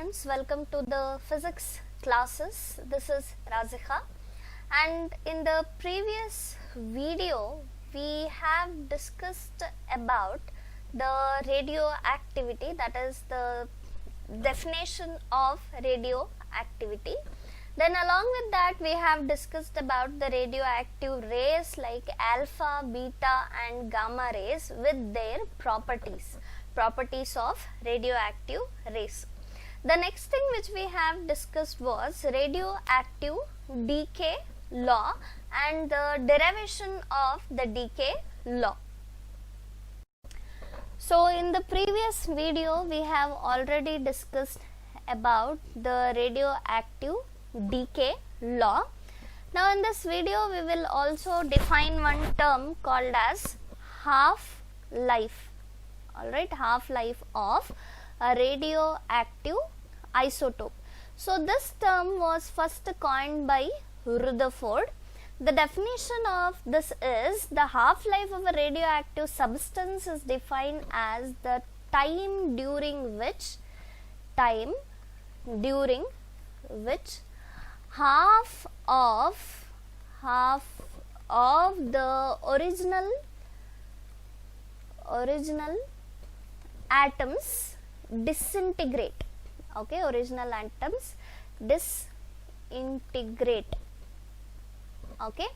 students, welcome to the physics classes. This is Razika, and in the previous video we have discussed about the radioactivity, that is the definition of radioactivity. Then along with that we have discussed about the radioactive rays like alpha, beta and gamma rays with their properties of radioactive rays. The next thing which we have discussed was radioactive decay law and the derivation of the decay law. So in the previous video we have already discussed about the radioactive decay law. Now in this video we will also define one term called as half-life. Alright, half-life of a radioactive isotope. So this term was first coined by Rutherford. The definition of this is the half-life of a radioactive substance is defined as the time during which half of the original atoms disintegrate. Okay, original atoms disintegrate. Okay,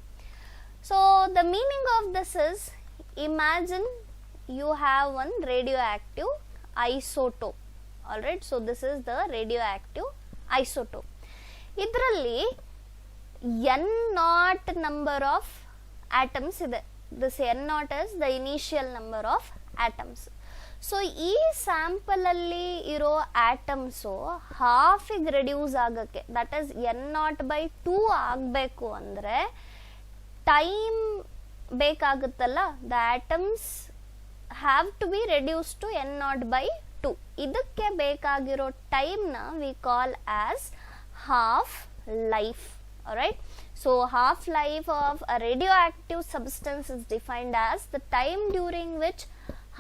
so the meaning of this is, imagine you have one radioactive isotope. Alright, so this is the radioactive isotope. Idralli n0 number of atoms ide. This n0 is the initial number of atoms. So ಈ sample ಅಲ್ಲಿ ಇರೋ atoms half ಗೆ reduce ಆಗಕ್ಕೆ, that is n0/2 ಆಗಬೇಕು ಅಂದ್ರೆ time ಬೇಕಾಗುತ್ತಲ್ಲ, the atoms have to be reduce to n0/2. ಇದಕ್ಕೆ ಬೇಕಾಗಿರೋ ಟೈಮ್ ನ we call as half life. Alright, so half life of a radioactive substance is defined as the time during which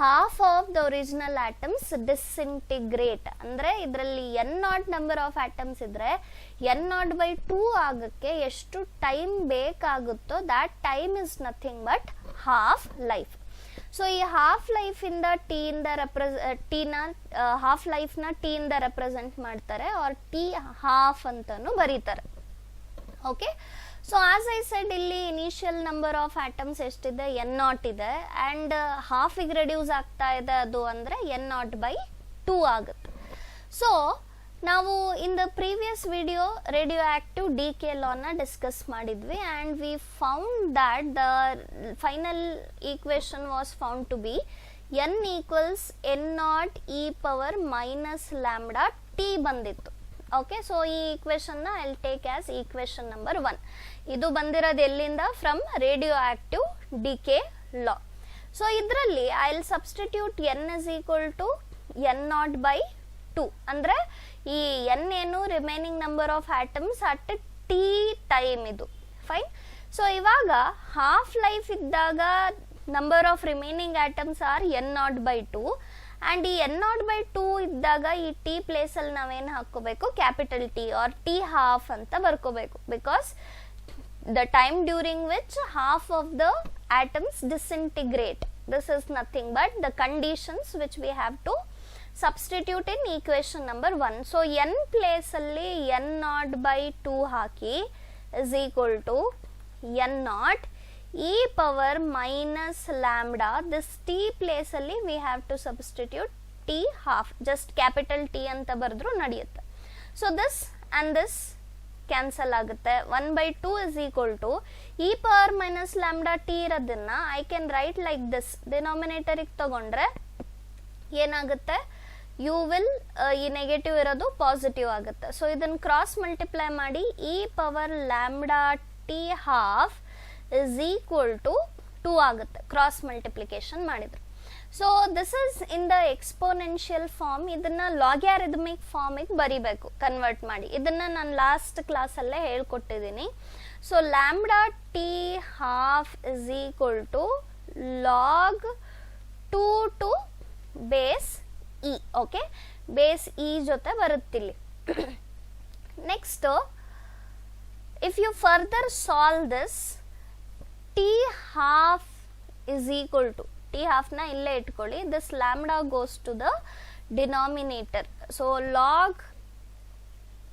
half of the original atoms disintegrate. ಅಂದ್ರೆ ಇದರಲ್ಲಿ n0 number of atoms ಇದ್ರೆ n0/2 ಆಗಕ್ಕೆ ಎಷ್ಟು time ಬೇಕಾಗುತ್ತೋ that time is nothing but half life. So ಈ half life ಇಂದ half life ನ T ಇಂದ ರೆಪ್ರೆಸೆಂಟ್ ಮಾಡ್ತಾರೆ, ಆರ್ ಟಿ ಹಾಫ್ ಅಂತಾನು ಬರೀತಾರೆ. Okay, so as I said, ಇಲ್ಲಿ ಇನಿಷಿಯಲ್ ನಂಬರ್ ಆಫ್ ಆಟಮ್ಸ್ ಎಷ್ಟಿದೆ, n0 ಇದೆ, ಅಂಡ್ ಹಾಫ್ ಗೆ ರೆಡ್ಯೂಸ್ ಆಗ್ತಾ ಇದೆ ಅದು ಅಂದ್ರೆ n0/2 ಆಗುತ್ತೆ. ಸೊ ನಾವು in the previous video radioactive decay ಲಾನ ಡಿಸ್ಕಸ್ ಮಾಡಿದ್ವಿ, and we found that the final equation was found to be n equals n0 e power minus lambda T ಬಂದಿತ್ತು. ಓಕೆ, ಸೊ ಈ equation ನ I will take as equation number 1. ಇದು ಬಂದಿರೋದು ಎಲ್ಲಿಂದ? From radioactive decay law. So ಇದರಲ್ಲಿ I will substitute n is equal to n0/2. ಅಂದ್ರೆ ಈ n ಏನು remaining number of atoms at T time ಇದು. ಫೈನ್. ಸೊ ಇವಾಗ ಹಾಫ್ ಲೈಫ್ ಇದ್ದಾಗ number of remaining atoms are n0/2. And ಈ n0/2 ಇದ್ದಾಗ ಈ ಟಿ ಪ್ಲೇಸ್ ಅಲ್ಲಿ ನಾವೇನು ಹಾಕೋಬೇಕು? Capital T or T half ಅಂತ ಬರ್ಕೋಬೇಕು, because the time during which half of the atoms disintegrate. This is nothing but the conditions which we have to substitute in equation number 1. So n place ಅಲ್ಲಿ n0/2 ಹಾಕಿ is equal to n0 e power minus lambda. This T place ಅಲ್ಲಿ we have to substitute T half, just capital T ಅಂತ ಬರೆದ್ರು ನಡೆಯುತ್ತೆ. So this and this cancel ಆಗುತ್ತೆ. 1/2 is equal to e power minus lambda T ಇರೋದನ್ನ I can write like this. Denominator ತಗೊಂಡ್ರೆ ಏನಾಗುತ್ತೆ? You will ಈ negative ಇರೋದು positive ಆಗುತ್ತೆ. ಸೊ ಇದನ್ನ ಕ್ರಾಸ್ ಮಲ್ಟಿಪ್ಲೈ ಮಾಡಿ e power lambda T half is equal to 2 ಆಗುತ್ತೆ ಕ್ರಾಸ್ ಮಲ್ಟಿಪ್ಲಿಕೇಶನ್ ಮಾಡಿದ್ರೆ. So this is in the exponential form. ಇದನ್ನ ಲಾಗ್ಯಾರಿದಮಿಕ್ ಫಾರ್ಮಿಗೆ ಬರಿಬೇಕು ಕನ್ವರ್ಟ್ ಮಾಡಿ. ಇದನ್ನ ನಾನು ಲಾಸ್ಟ್ ಕ್ಲಾಸ್ ಅಲ್ಲೇ ಹೇಳ್ಕೊಟ್ಟಿದ್ದೀನಿ. So lambda T half is equal to log 2 to base e. Okay, base e ಜೊತೆ ಬರುತ್ತಿಲ್ಲಿ. Next if you further solve this, t half is equal to, t half na ille ಇಟ್ಕೊಳ್ಳಿ, this lambda goes to the denominator, so log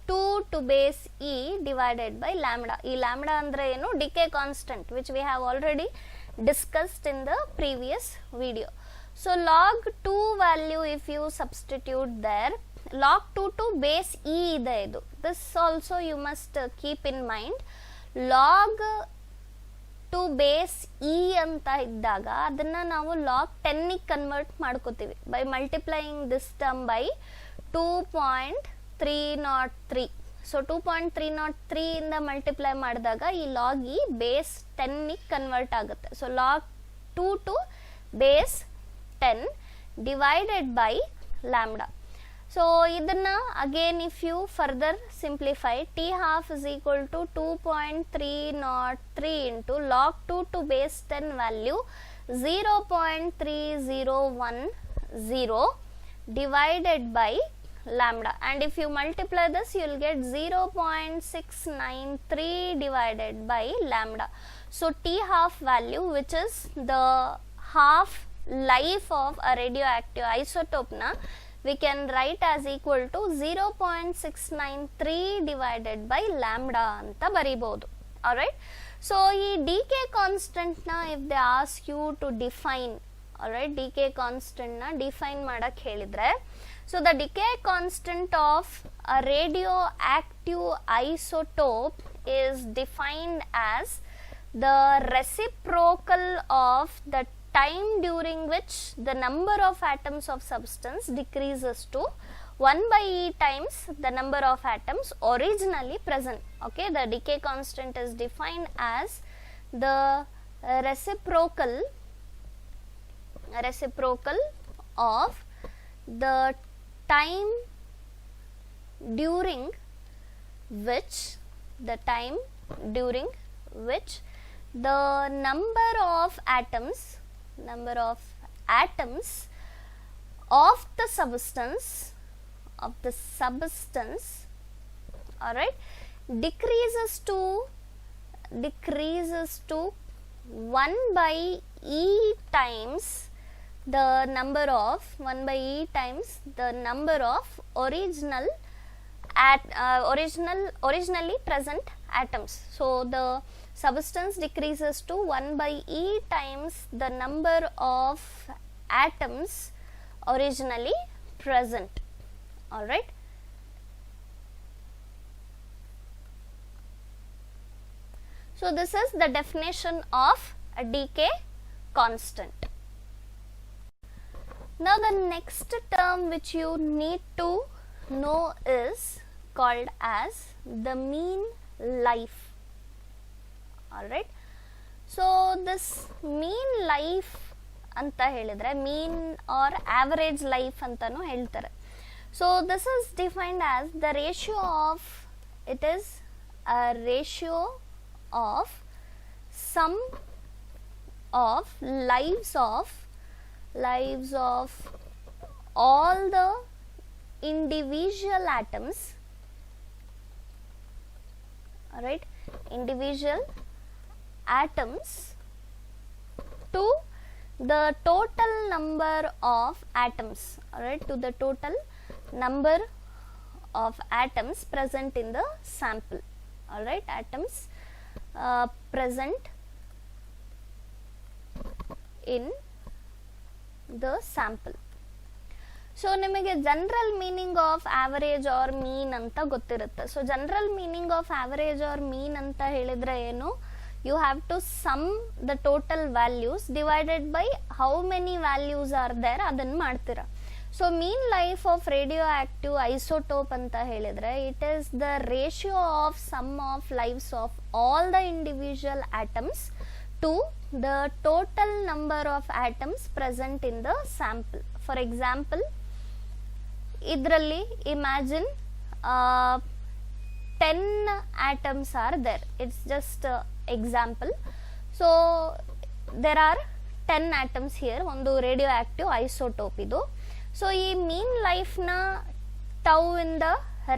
2 to base e divided by lambda. ಈ lambda ಅಂದ್ರೆ ಏನು? decay constant, which we have already discussed in the previous video. So log 2 value if you substitute there, log 2 to base e ಇದೆ ಇದು. This also you must keep in mind. log to base e ಅಂತ ಇದ್ದಾಗ ಅದನ್ನ ನಾವು log 10 ಗೆ convert ಮಾಡ್ಕೋತೀವಿ by multiplying this term by 2.303. so 2.303 ಇಂದ multiply ಮಾಡಿದಾಗ ಈ log e ಬೇಸ್ 10 ಗೆ ಕನ್ವರ್ಟ್ ಆಗುತ್ತೆ. so log 2 to base 10 divided by lambda. So ಇದನ್ನ again if you further simplify, t half is equal to 2.303 into log 2 to base 10 value 0.3010 divided by lambda, and if you multiply this you will get 0.693 divided by lambda. So t half value, which is the half life of a radioactive isotope na, we can write as equal to 0.693 divided by lambda anta baribodu. Alright, so ee decay constant na if they ask you to define, alright, decay constant na define madak helidre, so the decay constant of a radioactive isotope is defined as the reciprocal of the time during which the number of atoms of substance decreases to 1 by e times the number of atoms originally present. Okay, the decay constant is defined as the reciprocal of the time during which the number of atoms of the substance, alright, decreases to 1 by e times the number of originally present atoms. So the substance decreases to 1 by e times the number of atoms originally present. Alright, so this is the definition of a decay constant. Now the next term which you need to know is called as the mean life. Alright, so this mean life ಅಂತ ಹೇಳಿದ್ರೆ mean or average life ಅಂತಾನು ಹೇಳ್ತಾರೆ. So this is defined as the ratio of, it is a ratio of sum of lives of all the individual atoms, alright, individual atoms to the total number of atoms, alright, to the total number of atoms present in the sample, alright, atoms present in the sample. So ನಿಮಗೆ general meaning of average or mean ಅಂತ ಗೊತ್ತಿರುತ್ತೆ. So general meaning of average or mean ಅಂತ ಹೇಳಿದ್ರೆ ಏನು, you have to sum the total values divided by how many values are there ಅದನ್ನು ಮಾಡ್ತೀರಾ. So mean life of radioactive isotope ಅಂತ ಹೇಳಿದ್ರೆ it is the ratio of sum of lives of all the individual atoms to the total number of atoms present in the sample. For example, ಇದರಲ್ಲಿ imagine 10 atoms are there. It's just example. So there are 10 atoms here. ಒಂದು radioactive isotope ಇದು. So ಈ mean ಲೈಫ್ನ tau ಇಂದ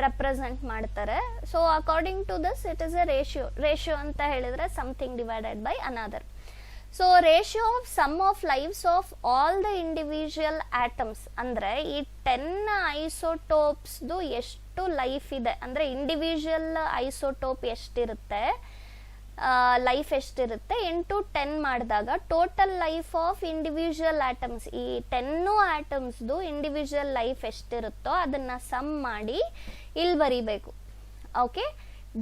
represent ಮಾಡ್ತಾರೆ. So according to this it is a ratio ಅಂತ ಹೇಳಿದ್ರೆ something divided by another. So ratio of sum of lifes of all the individual atoms ಅಂದ್ರೆ ಈ 10 ಐಸೋಟೋಪ್ಸ್ದು ಎಷ್ಟು ಲೈಫ್ ಇದೆ ಅಂದ್ರೆ ಇಂಡಿವಿಜುವಲ್ ಐಸೋಟೋಪ್ ಎಷ್ಟಿರುತ್ತೆ, ಲೈಫ್ ಎಷ್ಟಿರುತ್ತೆ ಇಂಟು 10 ಮಾಡಿದಾಗ total life of individual atoms, ಈ 10 ಆಟಮ್ಸ್ದು ಇಂಡಿವಿಜುವಲ್ ಲೈಫ್ ಎಷ್ಟಿರುತ್ತೋ ಅದನ್ನ ಸಮ್ ಮಾಡಿ ಇಲ್ಲಿ ಬರಿಬೇಕು. Okay,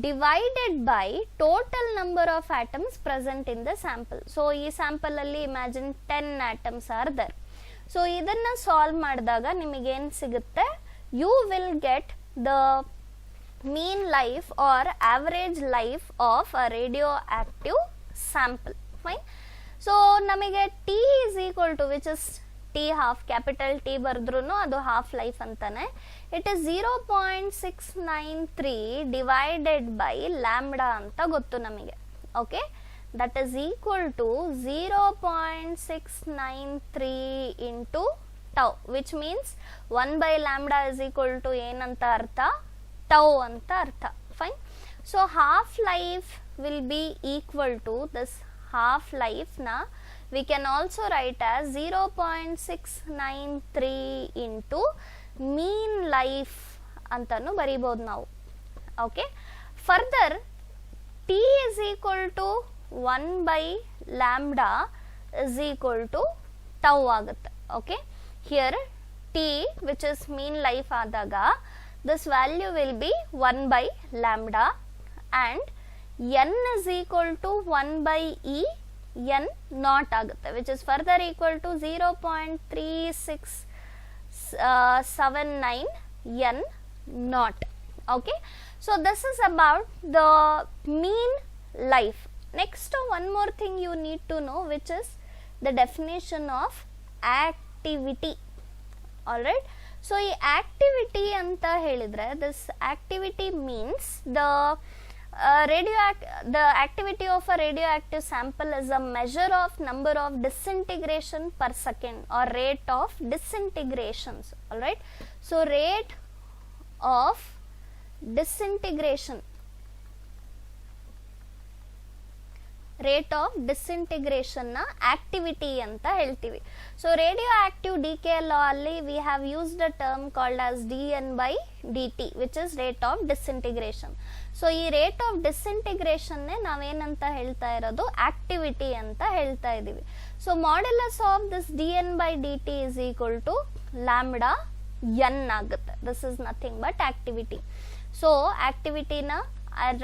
divided by total number of atoms present in the sample. So ಈ ಸ್ಯಾಂಪಲ್ ಅಲ್ಲಿ imagine 10 atoms are there. So ಇದನ್ನ ಸಾಲ್ವ್ ಮಾಡಿದಾಗ ನಿಮಗೇನು ಸಿಗುತ್ತೆ, you will get the mean life or average life of a radioactive sample. Fine. So ನಮಗೆ T is equal to, which is T half, capital T ಬರ್ದ್ರುನು ಅದು half life ಅಂತಾನೆ. It is 0.693 divided by lambda ಅಂತ ಗೊತ್ತು ನಮಗೆ. Okay, that is equal to 0.693 into tau, which means 1 by lambda is equal to ಏನಂತ ಅರ್ಥ, tau ಅಂತ ಅರ್ಥ. Fine. So half life will be equal to this half life ನ we can also write as 0.693 into mean life ಅಂತಾನು ಬರೀಬಹುದು ನಾವು. Okay, further T is equal to 1 by lambda is equal to tau ಆಗುತ್ತೆ. Okay, here T which is mean life ಆದಾಗ this value will be 1 by lambda and n is equal to 1 by e n naught ಆಗುತ್ತೆ, which is further equal to 0.3679 n naught. Okay, so this is about the mean life. Next, one more thing you need to know, which is the definition of activity. All right. So ಈ activity ಅಂತ ಹೇಳಿದ್ರೆ, this activity means the activity of a radioactive sample is a measure of number of disintegration per second or rate of disintegrations. All right. So rate of disintegration, rate of disintegration ನ activity ಅಂತ ಹೇಳ್ತೀವಿ. So radioactive decay law ಅಲ್ಲಿ we have used a term called as dN/dt which is rate of disintegration. So ಈ rate of disintegration ನಾವೇನಂತ ಹೇಳ್ತಾ ಇರೋದು, activity ಅಂತ ಹೇಳ್ತಾ ಇದೀವಿ. So modulus of this dN/dt is equal to lambda n ಆಗುತ್ತೆ. This is nothing but activity. So ಆಕ್ಟಿವಿಟಿನ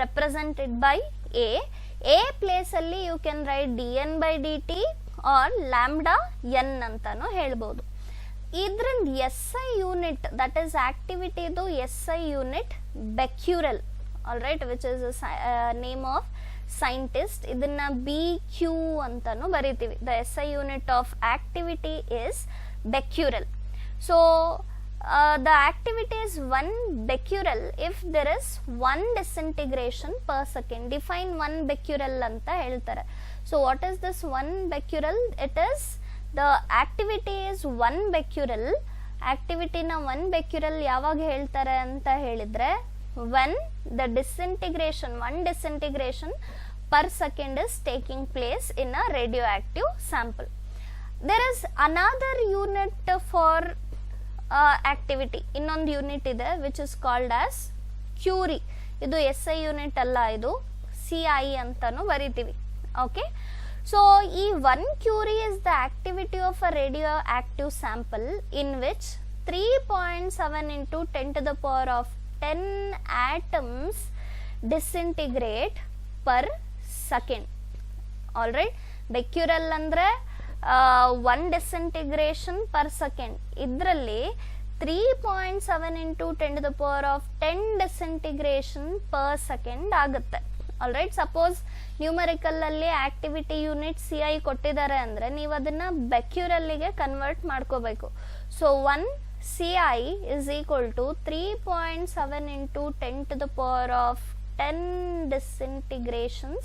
represented by a place ಅಲ್ಲಿ you can write dN/dt R lambda n ಅಂತಾನು ಹೇಳ್ಬೋದು. ಇದ್ರಿಂದ SI ಯೂನಿಟ್, ದಟ್ ಈಸ್ ಆಕ್ಟಿವಿಟಿದು SI unit becquerel. All right, which is name of scientist. ಇದನ್ನ BQ ಅಂತಾನು ಬರೀತೀವಿ. The SI unit of activity is becquerel. So the activity is 1 becquerel if there is 1 disintegration per second. Define 1 becquerel anta heltare. So what is this 1 becquerel? It is the activity is 1 becquerel. Activity na 1 becquerel ಯಾವಾಗ ಹೇಳ್ತಾರೆ ಅಂತ ಹೇಳಿದ್ರೆ, when the disintegration, 1 disintegration per second is taking place in a radioactive sample. There is another unit for activity, ಇನ್ನೊಂದು unit ಇದೆ which is called as Curie. ಇದು SI unit ಅಲ್ಲ, ಇದು CI ಅಂತಾನು ಬರಿತೀವಿ. ಓಕೆ, ಸೊ ಈ 1 Curie is the activity of a radio active sample in which 3.7 into 10 to the power of 10 atoms disintegrate per second. All right, becquerel ಅಂದ್ರೆ 1 disintegration per second. ಇದರಲ್ಲಿ 3.7 into 10 to the power of 10 disintegration per second ಆಗುತ್ತೆ. All right, suppose numerical ಅಲ್ಲಿ activity unit CI ಕೊಟ್ಟಿದ್ದಾರೆ ಅಂದ್ರೆ ನೀವು ಅದನ್ನ ಬೆಕ್ಯೂರಲ್ಲಿಗೆ convert ಮಾಡ್ಕೋಬೇಕು. So 1 CI is equal to 3.7 into 10 to the power of 10 disintegrations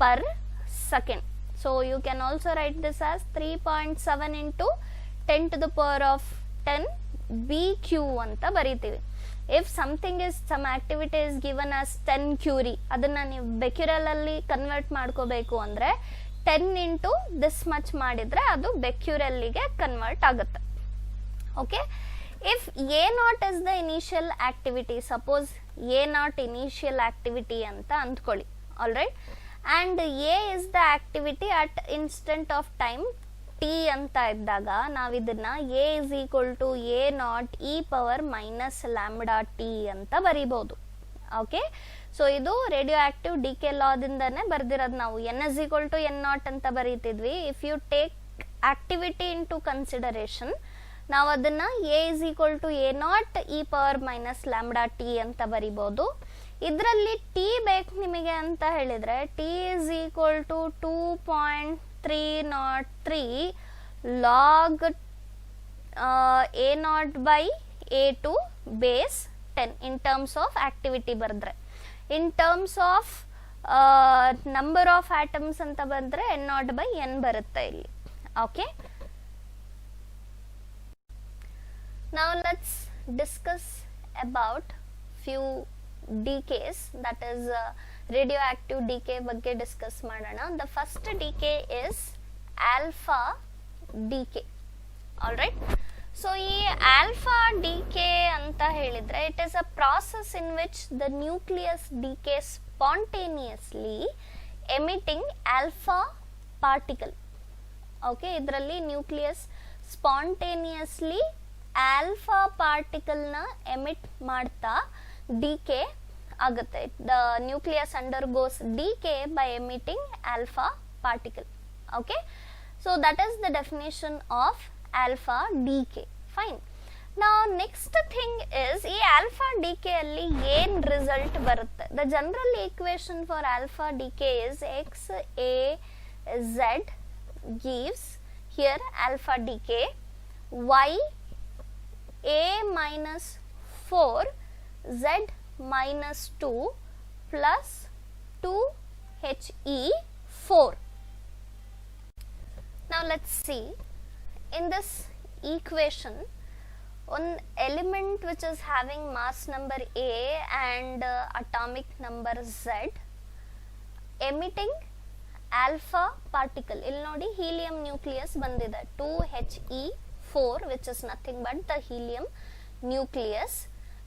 per second. So you can also write this as 3.7 into 10 to the power of 10 BQ ಅಂತ ಬರೀತೀವಿ. If something is some activity is given as 10 curie, ಅದನ್ನ ನೀವು ಬೆಕ್ಯುರಲ್ ಅಲ್ಲಿ convert ಮಾಡ್ಕೋಬೇಕು ಅಂದ್ರೆ 10 into this much ಮಾಡಿದ್ರೆ ಅದು ಬೆಕ್ಯುರಲ್ಗೆ ಕನ್ವರ್ಟ್ ಆಗುತ್ತೆ. Okay, if A naught is the initial activity, suppose A naught initial activity ಅಂತ ಅಂದ್ಕೊಳ್ಳಿ, all right, and A is the activity at instant of time t ಅಂತ ಇದ್ದಾಗ ನಾವು ಇದನ್ನ A is equal to A naught e power minus lambda T ಅಂತ ಬರೀಬಹುದು. Okay, so ಇದು radioactive decay ಲಾದಿಂದಾನೆ ಬರ್ದಿರೋದು. ನಾವು N is equal to N naught ಅಂತ ಬರೀತಿದ್ವಿ. If you take activity into consideration, ನಾವು ಅದನ್ನ A is equal to A naught e power minus lambda T ಅಂತ ಬರಿಬಹುದು. ಇದರಲ್ಲಿ ಟಿ ಬೇಕು ನಿಮಗೆ ಅಂತ ಹೇಳಿದ್ರೆ T is equal to 2.303 log A naught by A2 base 10 in terms of activity ಬರೆದ್ರೆ. In terms of number of atoms ಅಂತ ಬಂದ್ರೆ ಎನ್ ನಾಟ್ ಬೈ ಎನ್ ಬರುತ್ತೆ ಇಲ್ಲಿ. Okay, now let's discuss about few decays, that is radioactive decay ಬಗ್ಗೆ discuss ಮಾಡೋಣ. the first decay is alpha decay, all right. so ಈ alpha decay ಅಂತ ಹೇಳಿದ್ರೆ it is a process in which the nucleus decays spontaneously emitting alpha particle. okay, ಇದರಲ್ಲಿ nucleus spontaneously alpha particle ನ emit ಮಾಡ್ತಾ decay ಆಗುತ್ತೆ. The nucleus undergoes decay by emitting alpha particle. Okay, so that is the definition of alpha decay. Fine. ನಾವು next thing is ಈ alpha decay ಅಲ್ಲಿ ಏನ್ result ಬರುತ್ತೆ. The general equation for alpha decay is X A Z gives here alpha decay y a minus 4 z minus 2 plus 2 he 4. now let's see in this equation one element which is having mass number a and atomic number z emitting alpha particle. ಇಲ್ಲಿ ನೋಡಿ helium nucleus ಬಂದಿದೆ 2he4 which is nothing but the helium nucleus.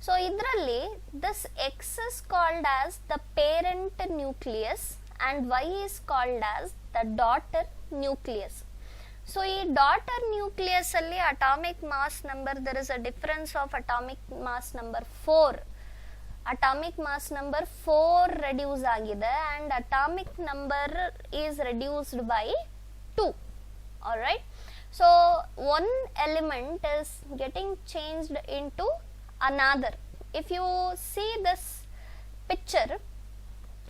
so ಇದರಲ್ಲಿ this x is called as the parent nucleus and y is called as the daughter nucleus. so ಈ daughter nucleus ಅಲ್ಲಿ atomic mass number, there is a difference of atomic mass number 4. atomic mass number 4 reduce ಆಗಿದೆ and atomic number is reduced by 2. all right, so one element is getting changed into another. if you see this picture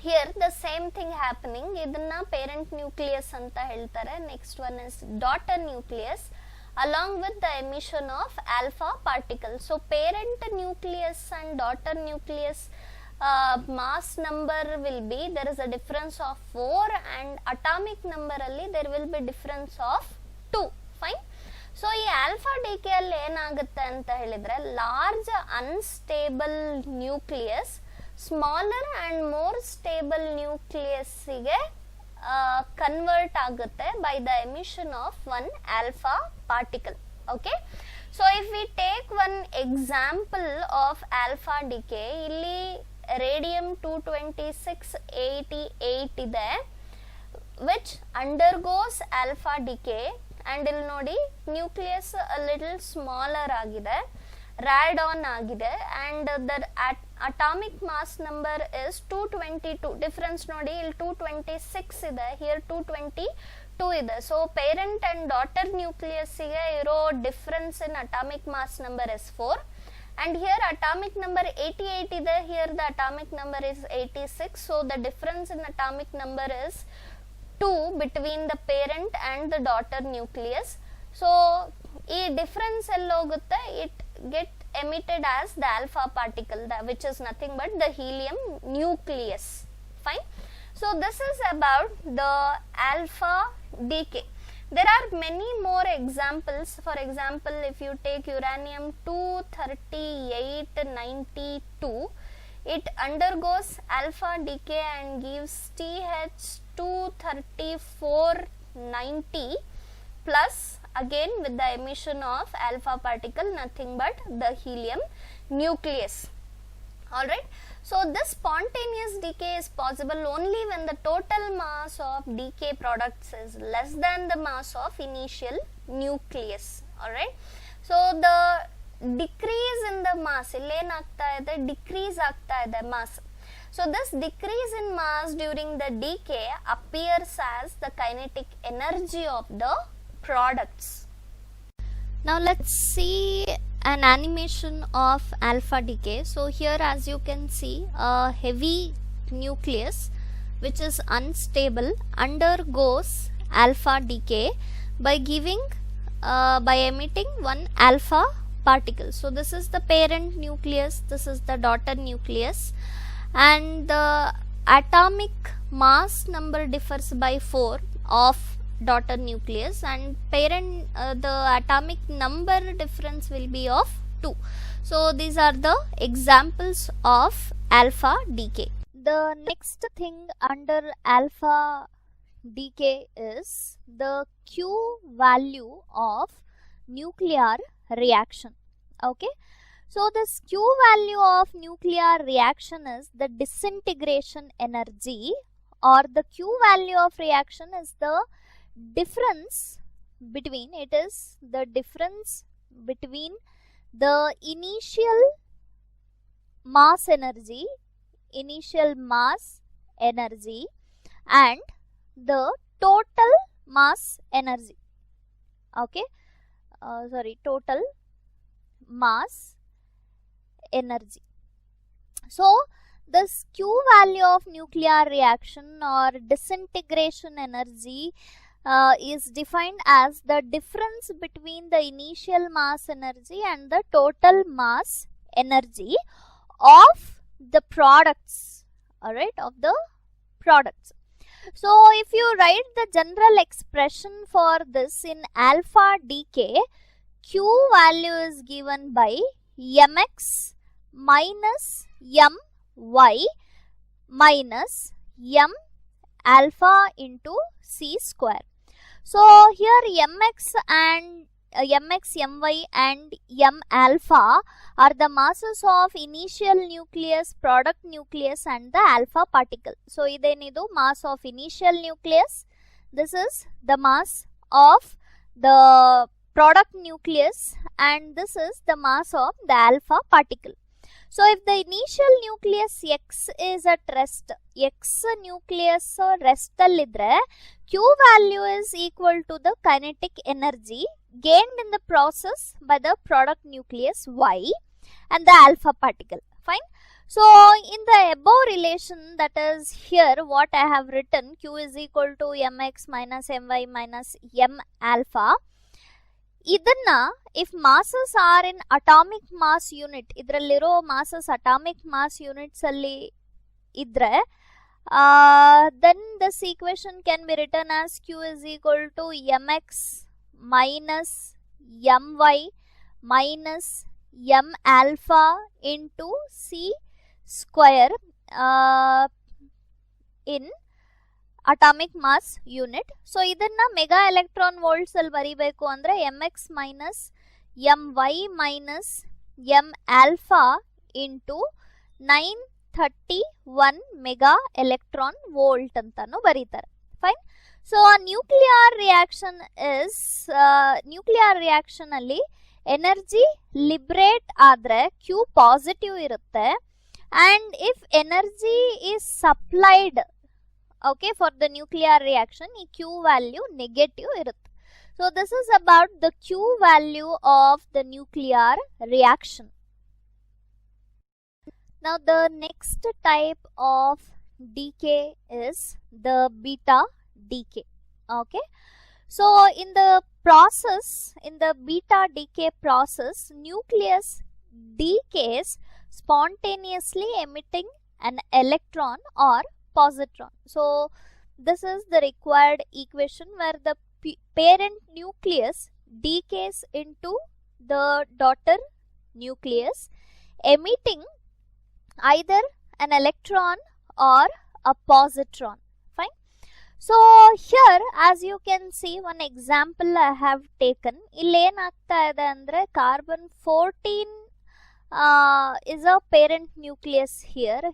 here, the same thing happening. ಇದನ್ನ parent nucleus ಅಂತ ಹೇಳ್ತಾರೆ. next one is daughter nucleus along with the emission of alpha particle. so parent nucleus and daughter nucleus mass number will be, there is a difference of 4 and atomic number alli there will be difference of 2. fine. so ಈ alpha decay ಅಲ್ಲಿ ಏನಾಗುತ್ತೆ ಅಂತ ಹೇಳಿದ್ರೆ large unstable nucleus smaller and more stable nucleus ಗೆ convert ಆಗುತ್ತೆ by the emission of one alpha particle. okay, so if we take one example of alpha decay, ಇಲ್ಲಿ radium 22688 ಇದೆ which undergoes alpha decay and ಇಲ್ಲಿ ನೋಡಿ nucleus a little smaller ಆಗಿದೆ, radon ಆಗಿದೆ and the atomic mass number is 222. difference ನೋಡಿ ಇಲ್ಲಿ 226 ಇದೆ, here 222 ಇದೆ. so parent and daughter nucleus ಗೆ ಇರೋ difference in atomic mass number is 4 and here atomic number 88 ಇದೆ, here the atomic number is 86. so the difference in atomic number is 2 between the parent and the daughter nucleus. so ಈ difference ಎಲ್ಲಿ ಹೋಗುತ್ತೆ, it get emitted as the alpha particle, which is nothing but the helium nucleus. fine. so this is about the alpha decay. There are many more examples. For example, if you take uranium 23892, it undergoes alpha decay and gives TH23490 plus, again with the emission of alpha particle, nothing but the helium nucleus. Alright, so this spontaneous decay is possible only when the total mass of decay products is less than the mass of initial nucleus. Alright, so the decrease in the mass, illenagta ide decrease agta ide mass. So this decrease in mass during the decay appears as the kinetic energy of the products. Now let's see an animation of alpha decay. So here, as you can see, a heavy nucleus which is unstable undergoes alpha decay by emitting one alpha particle. So this is the parent nucleus, this is the daughter nucleus, and the atomic mass number differs by 4 of daughter nucleus, and parent the atomic number difference will be of 2. So these are the examples of alpha decay. The next thing under alpha decay is the Q value of nuclear reaction. Okay, so this Q value of nuclear reaction is the disintegration energy, or the Q value of reaction is the difference between the initial mass energy and the total mass energy. Okay, total mass energy. So this Q value of nuclear reaction or disintegration energy is defined as the difference between the initial mass energy and the total mass energy of the products. Alright, of the products. So if you write the general expression for this in alpha decay, Q value is given by mx minus my minus m alpha into c square. So here mx, my and m alpha are the masses of initial nucleus, product nucleus and the alpha particle. So idenidu mass of initial nucleus, this is the mass of the product nucleus, and this is the mass of the alpha particle. So if the initial nucleus X is at rest, X nucleus rest allidre, Q value is equal to the kinetic energy gained in the process by the product nucleus Y and the alpha particle. Fine. So in the above relation, that is here what I have written, Q is equal to mx minus my minus m alpha. ಇದನ್ನ if masses are in atomic mass unit, ಇದ್ರಲ್ಲಿರೋ masses atomic mass units ಅಲ್ಲಿ ಇದ್ರೆ, then this equation can be written as Q is equal to mx minus my minus m alpha into c square in atomic mass unit. So idanna mega electron volts ಅಲ್ಲಿ ಬರಿಬೇಕು ಅಂದ್ರೆ mx minus my minus m alpha into 931 mega electron volt ಅಂತಾನು ಬರೀತಾರೆ. Fine. So a nuclear reaction ಅಲ್ಲಿ energy liberate ಆದ್ರೆ Q positive ಇರುತ್ತೆ, and if energy is supplied, okay, for the nuclear reaction, ಈ Q value negative ಇರುತ್ತೆ. So this is about the Q value of the nuclear reaction. Now the next type of decay is the beta decay. Okay, so in the beta decay process, nucleus decays spontaneously emitting an electron or positron. So this is the required equation where the parent nucleus decays into the daughter nucleus, emitting either an electron or a positron. Fine. So here, as you can see, one example I have taken. ಇಲ್ಲಿ ಏನಾಗ್ತಾ ಇದೆ ಅಂದ್ರೆ carbon 14 is a parent nucleus here,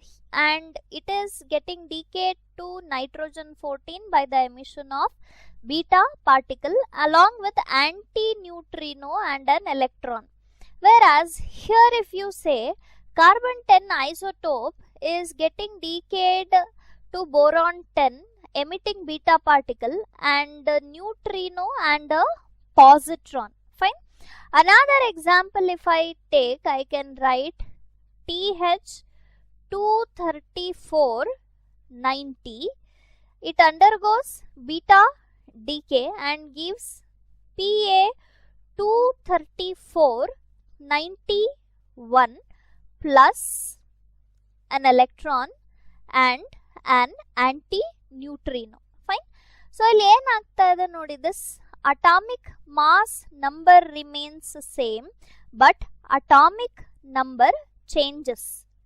and it is getting decayed to nitrogen 14 by the emission of beta particle along with anti-neutrino and an electron. Whereas here, if you say carbon 10 isotope is getting decayed to boron 10, emitting beta particle and a neutrino and a positron. Fine. Another example, if I take, I can write TH23490. It undergoes beta decay and gives Pa23491 plus an electron and an anti-neutrino. Fine. So ಇಲ್ಲಿ ಏನಾಗ್ತಾ ಇದೆ ನೋಡಿ, this atomic mass number remains same, but atomic number changes.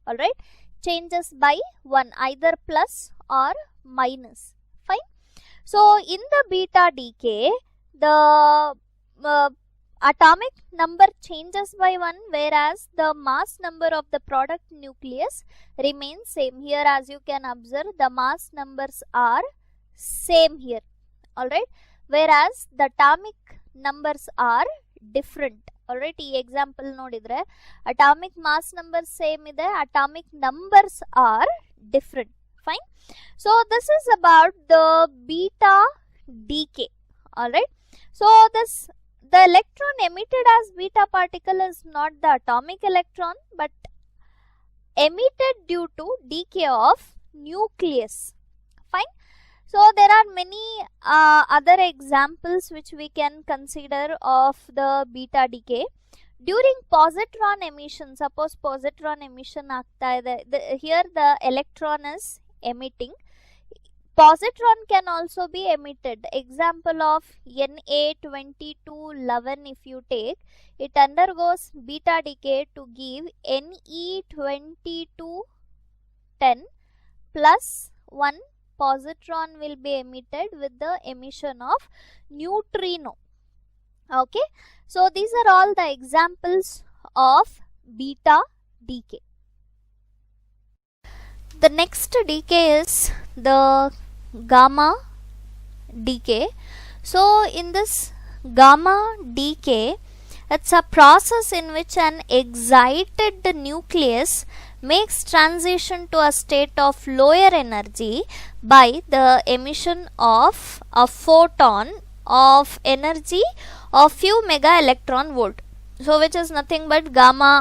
Alright, changes by 1, either plus or minus. Fine. So in the beta decay, the atomic number changes by 1, whereas the mass number of the product nucleus remains same. Here, as you can observe, the mass numbers are same here. Alright, whereas the atomic numbers are different. Alright, ಈ example ನೋಡಿದ್ರೆ atomic mass numbers same ಇದೆ, atomic numbers are different. Fine. So this is about the beta decay. Alright, so the electron emitted as beta particle is not the atomic electron, but emitted due to decay of nucleus. Fine. So there are many other examples which we can consider of the beta decay. During positron emission, suppose positron emission ಆಗ್ತಾ ಇದೆ, here the electron is emitting. Positron can also be emitted. Example of Na2211, if you take, it undergoes beta decay to give Ne2210 plus 1 positron will be emitted with the emission of neutrino. Okay, so these are all the examples of beta decay. The next decay is the gamma decay. So in this gamma decay, it's a process in which an excited nucleus makes transition to a state of lower energy by the emission of a photon of energy of few mega electron volt. So which is nothing but gamma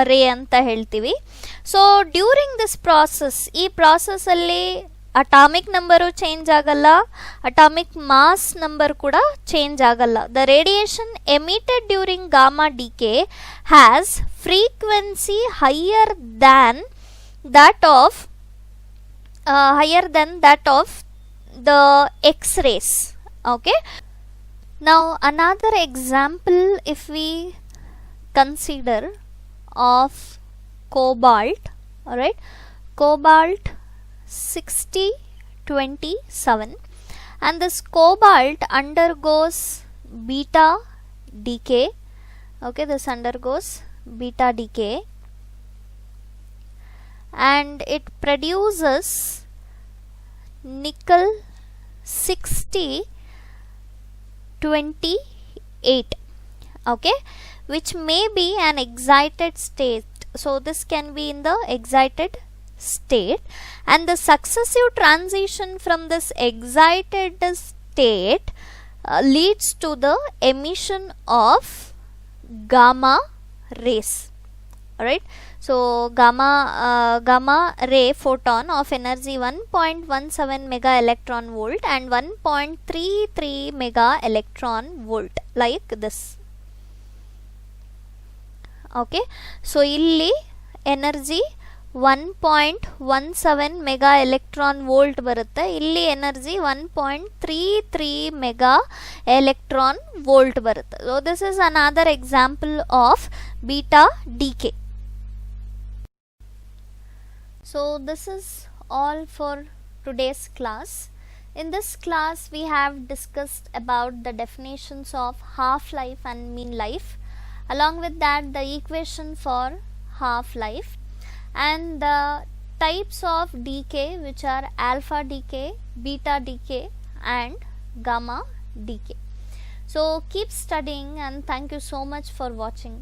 ray ಅಂತ ಹೇಳ್ತೀವಿ. So during this process, ಈ ಪ್ರಾಸೆಸ್ಸಲ್ಲಿ atomic number change ಆಗಲ್ಲ, atomic mass number ಕೂಡ change ಆಗಲ್ಲ. The radiation emitted during gamma decay has frequency higher than that of the X-rays. Okay. Now another example, if we consider of cobalt, alright, cobalt 6027, and this cobalt undergoes beta decay. Okay, this undergoes beta decay and it produces nickel 6028, okay, which may be an excited state. So this can be in the excited state, and the successive transition from this excited state leads to the emission of gamma rays. Alright, so gamma ray photon of energy 1.17 mega electron volt and 1.33 mega electron volt, like this. Okay, so illi energy 1.17 mega electron volt ಬರುತ್ತೆ. ಇಲ್ಲಿ energy 1.33 mega electron volt ಬರುತ್ತೆ. So this is another example of beta decay. So this is all for today's class. In this class we have discussed about the definitions of half-life and mean life, along with that the equation for half-life and the types of decay, which are alpha decay, beta decay and gamma decay. So keep studying and thank you so much for watching.